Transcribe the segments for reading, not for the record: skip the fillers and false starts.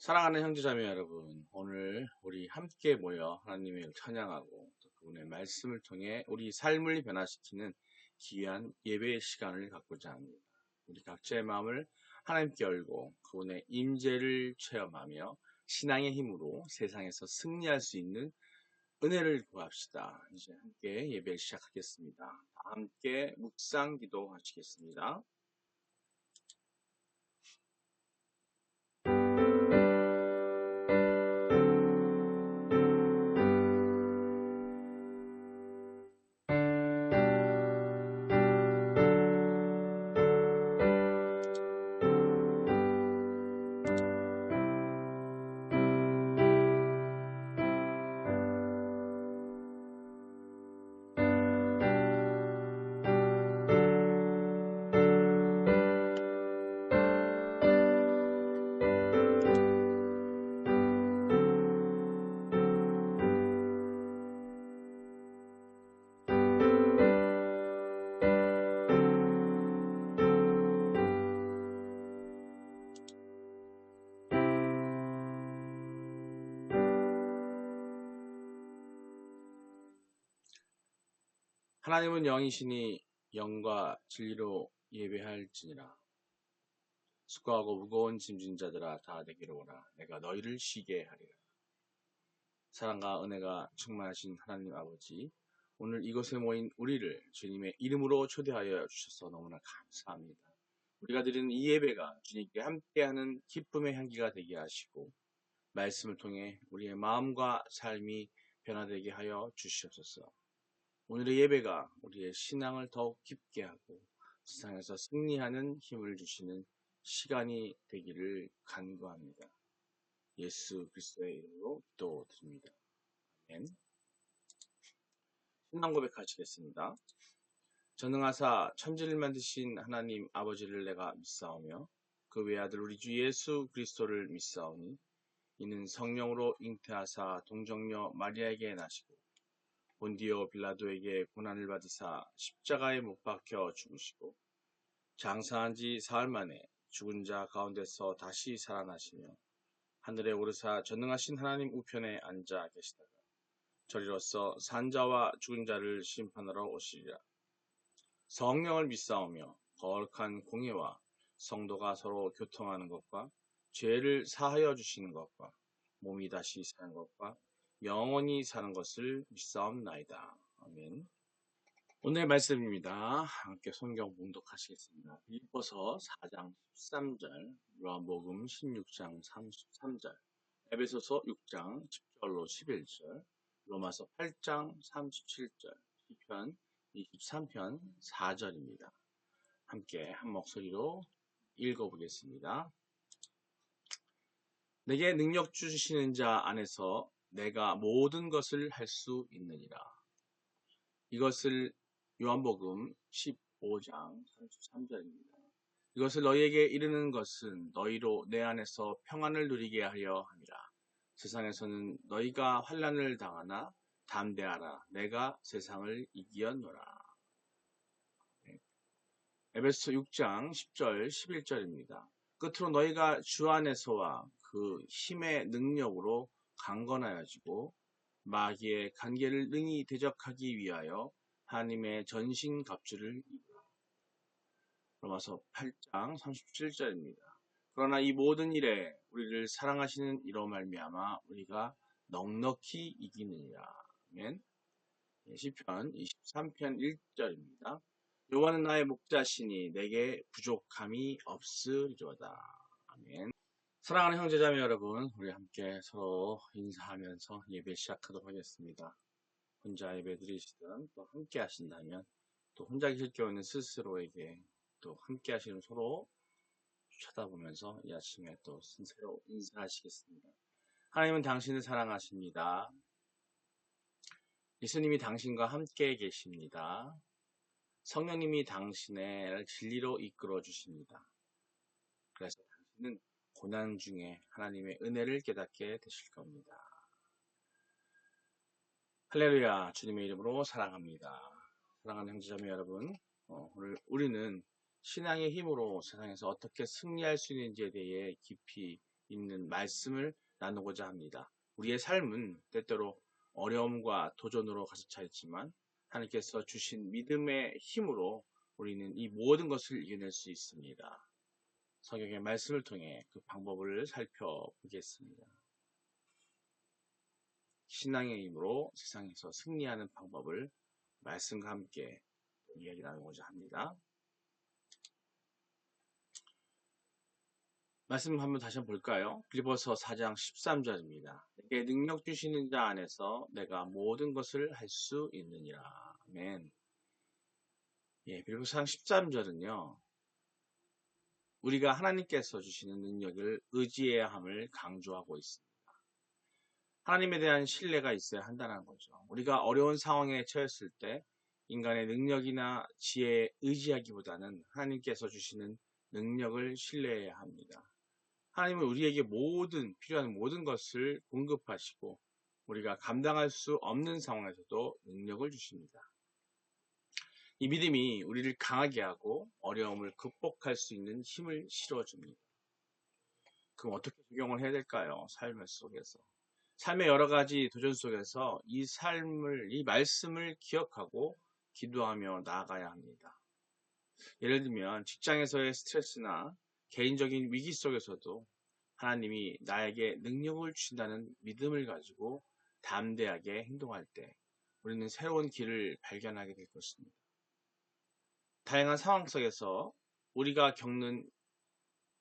사랑하는 형제자매 여러분, 오늘 우리 함께 모여 하나님을 찬양하고 또 그분의 말씀을 통해 우리 삶을 변화시키는 귀한 예배의 시간을 갖고자 합니다. 우리 각자의 마음을 하나님께 열고 그분의 임재를 체험하며 신앙의 힘으로 세상에서 승리할 수 있는 은혜를 구합시다. 이제 함께 예배를 시작하겠습니다. 함께 묵상 기도하시겠습니다. 하나님은 영이시니 영과 진리로 예배할지니라. 수고하고 무거운 짐진 자들아 다 내게로 오라. 내가 너희를 쉬게 하리라. 사랑과 은혜가 충만하신 하나님 아버지, 오늘 이곳에 모인 우리를 주님의 이름으로 초대하여 주셔서 너무나 감사합니다. 우리가 드리는 이 예배가 주님께 함께하는 기쁨의 향기가 되게 하시고 말씀을 통해 우리의 마음과 삶이 변화되게 하여 주시옵소서. 오늘의 예배가 우리의 신앙을 더욱 깊게 하고 세상에서 승리하는 힘을 주시는 시간이 되기를 간구합니다. 예수 그리스도의 이름으로 기도드립니다. 아멘. 신앙 고백하시겠습니다. 전능하사 천지를 만드신 하나님 아버지를 내가 믿사오며 그 외아들 우리 주 예수 그리스도를 믿사오니 이는 성령으로 잉태하사 동정녀 마리아에게 나시고 본디오 빌라도에게 고난을 받으사 십자가에 못 박혀 죽으시고 장사한 지 사흘 만에 죽은 자 가운데서 다시 살아나시며 하늘에 오르사 전능하신 하나님 우편에 앉아 계시다가 저리로서 산자와 죽은 자를 심판하러 오시리라. 성령을 믿사오며 거룩한 공예와 성도가 서로 교통하는 것과 죄를 사하여 주시는 것과 몸이 다시 사는 것과 영원히 사는 것을 믿사옵나이다. 아멘. 오늘 말씀입니다. 함께 성경 봉독하시겠습니다. 빌립보서 4장 13절, 요한복음 16장 33절, 에베소서 6장 10절로 11절, 로마서 8장 37절, 시편 23편 4절입니다. 함께 한 목소리로 읽어보겠습니다. 내게 능력 주시는 자 안에서 내가 모든 것을 할 수 있느니라. 이것을 요한복음 15장 33절입니다. 이것을 너희에게 이르는 것은 너희로 내 안에서 평안을 누리게 하려 함이라. 세상에서는 너희가 환난을 당하나 담대하라. 내가 세상을 이기었노라. 에베소 6장 10절 11절입니다. 끝으로 너희가 주 안에서와 그 힘의 능력으로 강건하여지고 마귀의 간계를 능히 대적하기 위하여 하나님의 전신 갑주를 입으라. 로마서 8장 37절입니다. 그러나 이 모든 일에 우리를 사랑하시는 이로 말미암아 우리가 넉넉히 이기느니라. 아멘. 시편 23편 1절입니다. 여호와는 나의 목자시니 내게 부족함이 없으리로다. 아멘. 사랑하는 형제자매 여러분, 우리 함께 서로 인사하면서 예배 시작하도록 하겠습니다. 혼자 예배 드리시든 또 함께 하신다면 또 혼자 계실 경우에는 스스로에게 또 함께 하시는 서로 쳐다보면서 이 아침에 또 새로 인사하시겠습니다. 하나님은 당신을 사랑하십니다. 예수님이 당신과 함께 계십니다. 성령님이 당신을 진리로 이끌어 주십니다. 그래서 당신은 고난 중에 하나님의 은혜를 깨닫게 되실 겁니다. 할렐루야, 주님의 이름으로 사랑합니다. 사랑하는 형제자매 여러분, 오늘 우리는 신앙의 힘으로 세상에서 어떻게 승리할 수 있는지에 대해 깊이 있는 말씀을 나누고자 합니다. 우리의 삶은 때때로 어려움과 도전으로 가득 차 있지만 하나님께서 주신 믿음의 힘으로 우리는 이 모든 것을 이겨낼 수 있습니다. 성경의 말씀을 통해 그 방법을 살펴보겠습니다. 신앙의 힘으로 세상에서 승리하는 방법을 말씀과 함께 이야기 나누고자 합니다. 말씀 한번 다시 한번 볼까요? 빌립보서 4장 13절입니다. 내게 능력 주시는 자 안에서 내가 모든 것을 할 수 있느니라. 아멘. 예, 빌립보서 4장 13절은요. 우리가 하나님께서 주시는 능력을 의지해야 함을 강조하고 있습니다. 하나님에 대한 신뢰가 있어야 한다는 거죠. 우리가 어려운 상황에 처했을 때 인간의 능력이나 지혜에 의지하기보다는 하나님께서 주시는 능력을 신뢰해야 합니다. 하나님은 우리에게 필요한 모든 것을 공급하시고 우리가 감당할 수 없는 상황에서도 능력을 주십니다. 이 믿음이 우리를 강하게 하고 어려움을 극복할 수 있는 힘을 실어줍니다. 그럼 어떻게 적용을 해야 될까요? 삶 속에서. 삶의 여러 가지 도전 속에서 이 말씀을 기억하고 기도하며 나아가야 합니다. 예를 들면 직장에서의 스트레스나 개인적인 위기 속에서도 하나님이 나에게 능력을 주신다는 믿음을 가지고 담대하게 행동할 때 우리는 새로운 길을 발견하게 될 것입니다. 다양한 상황 속에서 우리가 겪는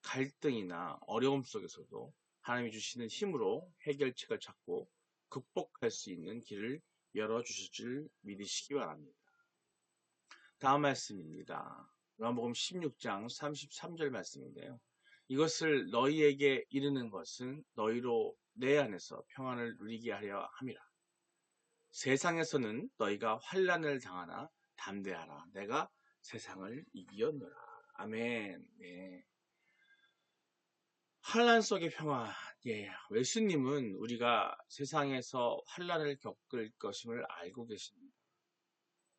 갈등이나 어려움 속에서도 하나님이 주시는 힘으로 해결책을 찾고 극복할 수 있는 길을 열어주실 줄 믿으시기 바랍니다. 다음 말씀입니다. 요한복음 16장 33절 말씀인데요. 이것을 너희에게 이르는 것은 너희로 내 안에서 평안을 누리게 하려 함이라. 세상에서는 너희가 환난을 당하나 담대하라. 내가 세상을 이기었노라. 아멘. 네. 환난 속의 평안. 예, 예수님은 우리가 세상에서 환난을 겪을 것임을 알고 계십니다.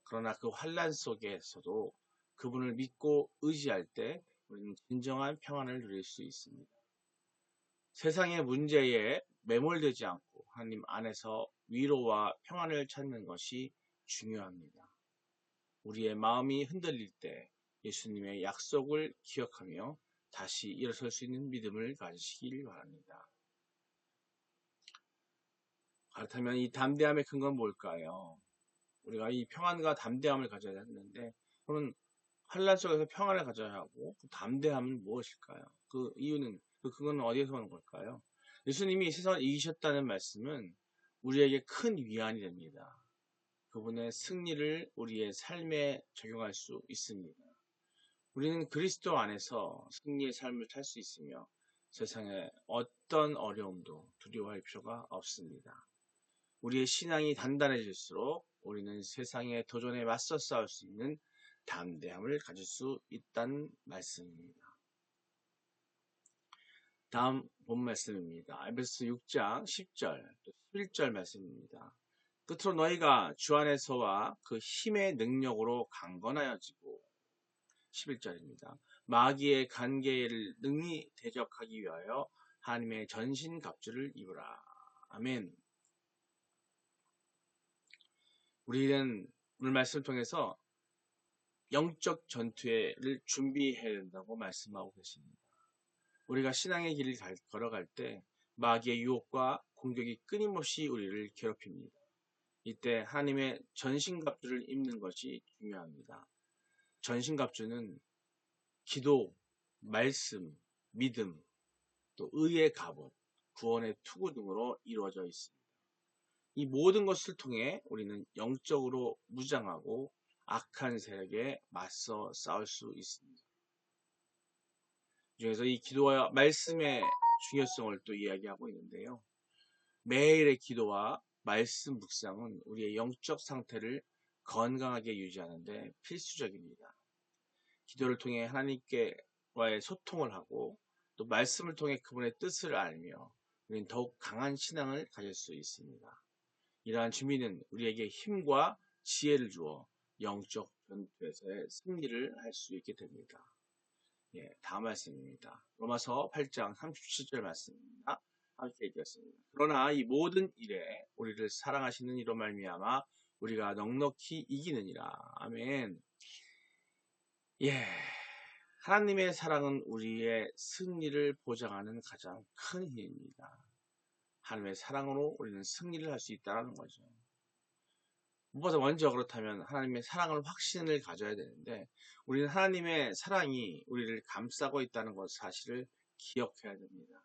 그러나 그 환난 속에서도 그분을 믿고 의지할 때 우리는 진정한 평안을 누릴 수 있습니다. 세상의 문제에 매몰되지 않고 하나님 안에서 위로와 평안을 찾는 것이 중요합니다. 우리의 마음이 흔들릴 때 예수님의 약속을 기억하며 다시 일어설 수 있는 믿음을 가지시길 바랍니다. 그렇다면 이 담대함의 근거는 뭘까요? 우리가 이 평안과 담대함을 가져야 하는데 그러면 환난 속에서 평안을 가져야 하고 그 담대함은 무엇일까요? 그 이유는 그 근거는 어디에서 오는 걸까요? 예수님이 세상을 이기셨다는 말씀은 우리에게 큰 위안이 됩니다. 그분의 승리를 우리의 삶에 적용할 수 있습니다. 우리는 그리스도 안에서 승리의 삶을 살 수 있으며 세상에 어떤 어려움도 두려워할 필요가 없습니다. 우리의 신앙이 단단해질수록 우리는 세상의 도전에 맞서 싸울 수 있는 담대함을 가질 수 있다는 말씀입니다. 다음 본 말씀입니다. 에베소 6장 10절, 11절 말씀입니다. 끝으로 너희가 주 안에서와 그 힘의 능력으로 강건하여지고 11절입니다. 마귀의 간계를 능히 대적하기 위하여 하나님의 전신갑주를 입으라. 아멘. 우리는 오늘 말씀을 통해서 영적 전투를 준비해야 된다고 말씀하고 계십니다. 우리가 신앙의 길을 걸어갈 때 마귀의 유혹과 공격이 끊임없이 우리를 괴롭힙니다. 이때 하나님의 전신갑주를 입는 것이 중요합니다. 전신갑주는 기도, 말씀, 믿음, 또 의의 갑옷, 구원의 투구 등으로 이루어져 있습니다. 이 모든 것을 통해 우리는 영적으로 무장하고 악한 세력에 맞서 싸울 수 있습니다. 이 중에서 이 기도와 말씀의 중요성을 또 이야기하고 있는데요. 매일의 기도와 말씀 묵상은 우리의 영적 상태를 건강하게 유지하는데 필수적입니다. 기도를 통해 하나님께와의 소통을 하고 또 말씀을 통해 그분의 뜻을 알며 우리는 더욱 강한 신앙을 가질 수 있습니다. 이러한 준비는 우리에게 힘과 지혜를 주어 영적 전투에서의 승리를 할 수 있게 됩니다. 다음 말씀입니다. 로마서 8장 37절 말씀입니다. 함께 읽겠습니다. 그러나 이 모든 일에 우리를 사랑하시는 이로 말미암아 우리가 넉넉히 이기느니라. 아멘. 하나님의 사랑은 우리의 승리를 보장하는 가장 큰 힘입니다. 하나님의 사랑으로 우리는 승리를 할 수 있다는 거죠. 무엇보다 먼저 그렇다면 하나님의 사랑을 확신을 가져야 되는데 우리는 하나님의 사랑이 우리를 감싸고 있다는 것 사실을 기억해야 됩니다.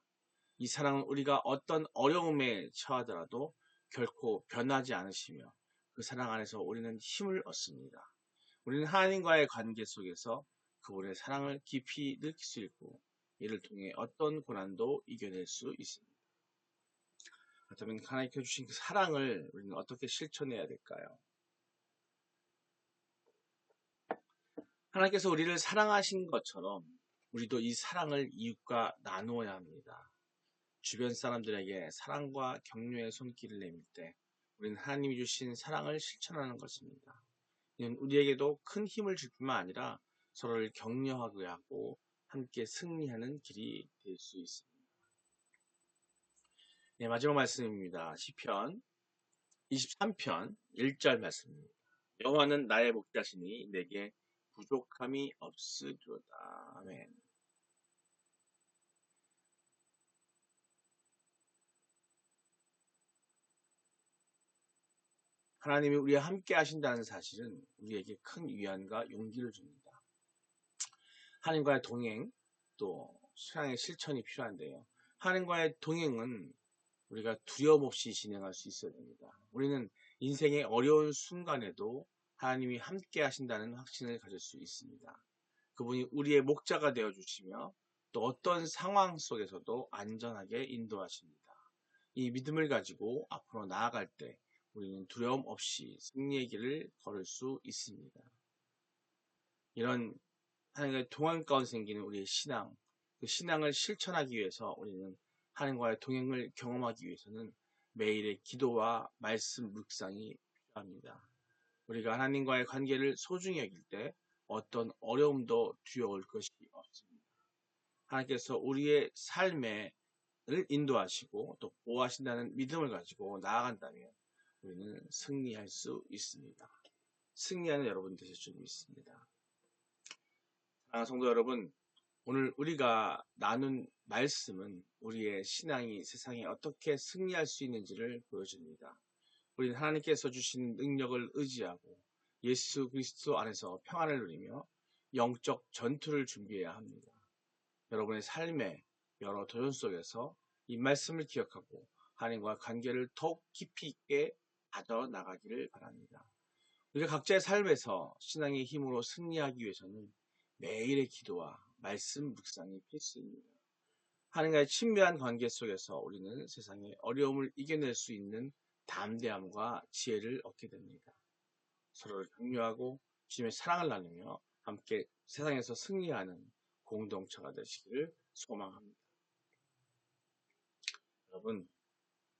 이 사랑은 우리가 어떤 어려움에 처하더라도 결코 변하지 않으시며 그 사랑 안에서 우리는 힘을 얻습니다. 우리는 하나님과의 관계 속에서 그분의 사랑을 깊이 느낄 수 있고 이를 통해 어떤 고난도 이겨낼 수 있습니다. 그렇다면 하나님께서 주신 그 사랑을 우리는 어떻게 실천해야 될까요? 하나님께서 우리를 사랑하신 것처럼 우리도 이 사랑을 이웃과 나누어야 합니다. 주변 사람들에게 사랑과 격려의 손길을 내밀 때 우리는 하나님이 주신 사랑을 실천하는 것입니다. 이는 우리에게도 큰 힘을 줄 뿐만 아니라 서로를 격려하게 하고 함께 승리하는 길이 될 수 있습니다. 마지막 말씀입니다. 시편 23편 1절 말씀입니다. 여호와는 나의 목자시니 내게 부족함이 없으리로다. 아멘. 하나님이 우리와 함께 하신다는 사실은 우리에게 큰 위안과 용기를 줍니다. 하나님과의 동행, 또 사랑의 실천이 필요한데요. 하나님과의 동행은 우리가 두려움 없이 진행할 수 있어야 됩니다. 우리는 인생의 어려운 순간에도 하나님이 함께 하신다는 확신을 가질 수 있습니다. 그분이 우리의 목자가 되어주시며 또 어떤 상황 속에서도 안전하게 인도하십니다. 이 믿음을 가지고 앞으로 나아갈 때 우리는 두려움 없이 승리의 길을 걸을 수 있습니다. 이런 하나님과의 동행 가운데 생기는 우리의 신앙, 그 신앙을 실천하기 위해서 우리는 하나님과의 동행을 경험하기 위해서는 매일의 기도와 말씀 묵상이 필요합니다. 우리가 하나님과의 관계를 소중히 여길 때 어떤 어려움도 두려울 것이 없습니다. 하나님께서 우리의 삶을 인도하시고 또 보호하신다는 믿음을 가지고 나아간다면 우리는 승리할 수 있습니다. 승리하는 여러분 되실 줄 믿습니다. 사랑하는 성도 여러분, 오늘 우리가 나눈 말씀은 우리의 신앙이 세상에 어떻게 승리할 수 있는지를 보여줍니다. 우리는 하나님께서 주신 능력을 의지하고 예수 그리스도 안에서 평안을 누리며 영적 전투를 준비해야 합니다. 여러분의 삶의 여러 도전 속에서 이 말씀을 기억하고 하나님과 관계를 더욱 깊이 있게 가져나가기를 바랍니다. 우리가 각자의 삶에서 신앙의 힘으로 승리하기 위해서는 매일의 기도와 말씀 묵상이 필수입니다. 하나님과의 친밀한 관계 속에서 우리는 세상의 어려움을 이겨낼 수 있는 담대함과 지혜를 얻게 됩니다. 서로를 격려하고 주님의 사랑을 나누며 함께 세상에서 승리하는 공동체가 되시기를 소망합니다. 여러분,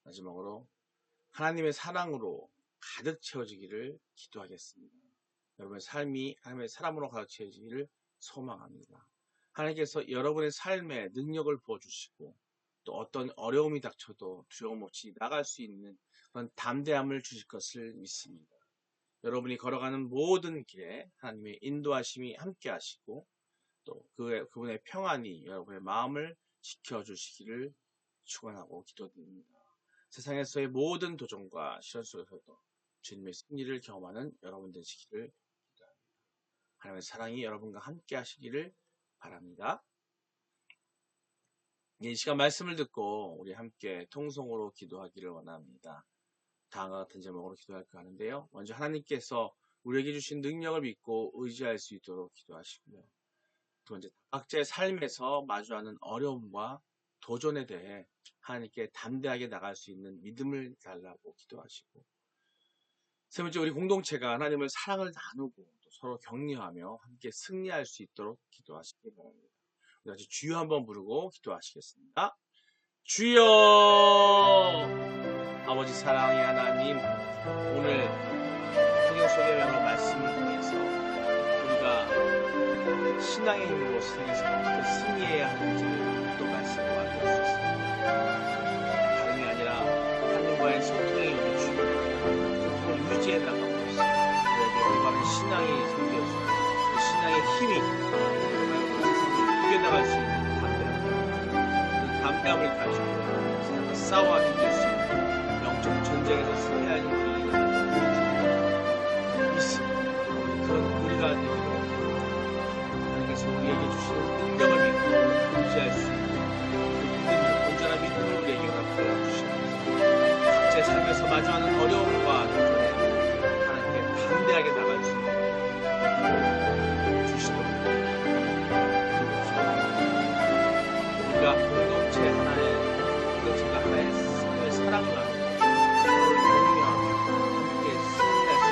마지막으로 하나님의 사랑으로 가득 채워지기를 기도하겠습니다. 여러분의 삶이 하나님의 사랑으로 가득 채워지기를 소망합니다. 하나님께서 여러분의 삶에 능력을 부어주시고 또 어떤 어려움이 닥쳐도 두려움 없이 나갈 수 있는 그런 담대함을 주실 것을 믿습니다. 여러분이 걸어가는 모든 길에 하나님의 인도하심이 함께 하시고 또 그분의 평안이 여러분의 마음을 지켜주시기를 축원하고 기도드립니다. 세상에서의 모든 도전과 시련 속에서도 주님의 승리를 경험하는 여러분 되시기를 기도합니다. 하나님의 사랑이 여러분과 함께 하시기를 바랍니다. 이 시간 말씀을 듣고 우리 함께 통성으로 기도하기를 원합니다. 다음과 같은 제목으로 기도할까 하는데요. 먼저 하나님께서 우리에게 주신 능력을 믿고 의지할 수 있도록 기도하시고요. 두 번째, 각자의 삶에서 마주하는 어려움과 도전에 대해 하나님께 담대하게 나갈 수 있는 믿음을 달라고 기도하시고, 세 번째, 우리 공동체가 하나님의 사랑을 나누고 또 서로 격려하며 함께 승리할 수 있도록 기도하시기 바랍니다. 우리 같이 주여 한번 부르고 기도하시겠습니다. 주여! 아버지 사랑의 하나님, 오늘 성경 속의 여러 말씀을 통해서 우리가 신앙의 힘으로 세상에서 어떻게 승리해야 하는지를 또 말씀으로 알려줄 수 있습니다. 다름이 아니라 하나님과의 소통이 우리 중요하고 소통을 유지해 나가고 있습니다. 우리에게 올바른 신앙이 생겨서 그 신앙의 힘이 세상을 이겨나갈 수 있는 그 담대함을 가지고 싸워 이길 수 있는 영적 전쟁에서 승리하는 길이 있습니다. 그런 우리가 되기로 하나님께서 우리에게 주시는 능력을 믿고 유지할 수 있는 그 믿음을, 온전한 믿음을 우리에게 허락하여 주시옵소서. 각자의 삶에서 마주하는 어려움과 도전에 하나님께 담대하게 나갈 수 있는 힘을 주시도록 우리가 공동체 하나의 공동체가 하나의 서로의 사랑을 나누고 서로를 격려하며 함께 승리할 수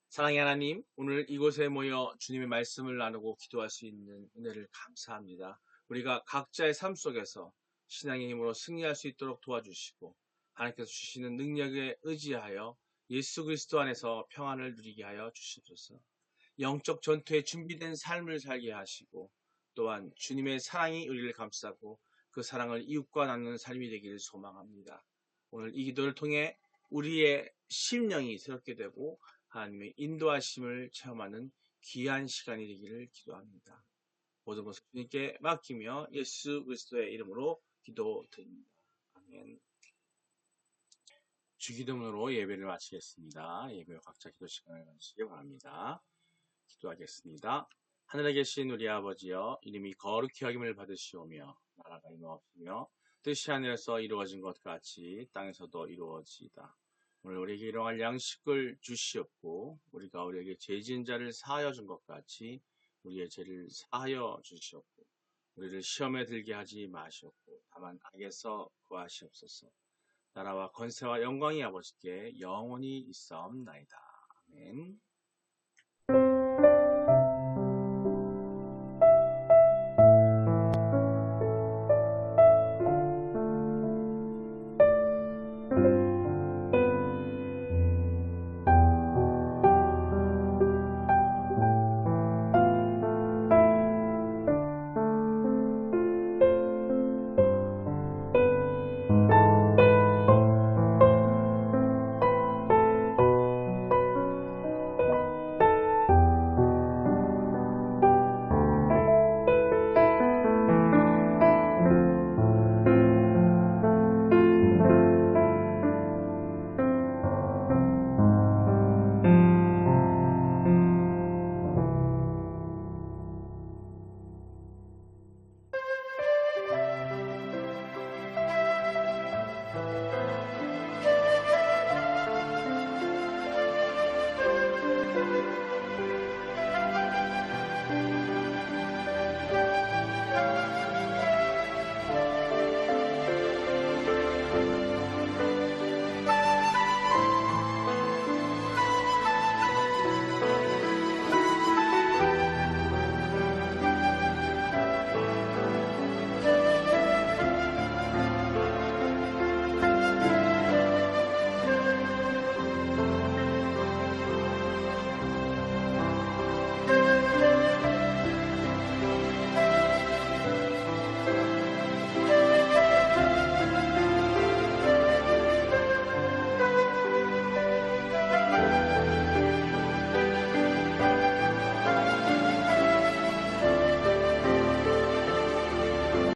사랑의 하나님, 오늘 이곳에 모여 주님의 말씀을 나누고 기도할 수 있는 은혜를 감사합니다. 우리가 각자의 삶 속에서 신앙의 힘으로 승리할 수 있도록 도와주시고 하나님께서 주시는 능력에 의지하여 예수 그리스도 안에서 평안을 누리게 하여 주시옵소서. 영적 전투에 준비된 삶을 살게 하시고 또한 주님의 사랑이 우리를 감싸고 그 사랑을 이웃과 나누는 삶이 되기를 소망합니다. 오늘 이 기도를 통해 우리의 심령이 새롭게 되고 하나님의 인도하심을 체험하는 귀한 시간이 되기를 기도합니다. 모든 것을 주님께 맡기며 예수 그리스도의 이름으로 기도드립니다. 아멘. 주기도문으로 예배를 마치겠습니다. 예배 각자 기도 시간을 가지시기 바랍니다. 기도하겠습니다. 하늘에 계신 우리 아버지여, 이름이 거룩히 여김을 받으시오며 나라가 임하옵시며 뜻이 하늘에서 이루어진 것 같이 땅에서도 이루어지이다. 오늘 우리에게 일용할 양식을 주시옵고 우리가 우리에게 죄 지은 자를 사하여 준 것 같이 우리의 죄를 사하여 주시옵고 우리를 시험에 들게 하지 마시옵고 다만 악에서 구하시옵소서. 나라와 권세와 영광이 아버지께 영원히 있사옵나이다. 아멘.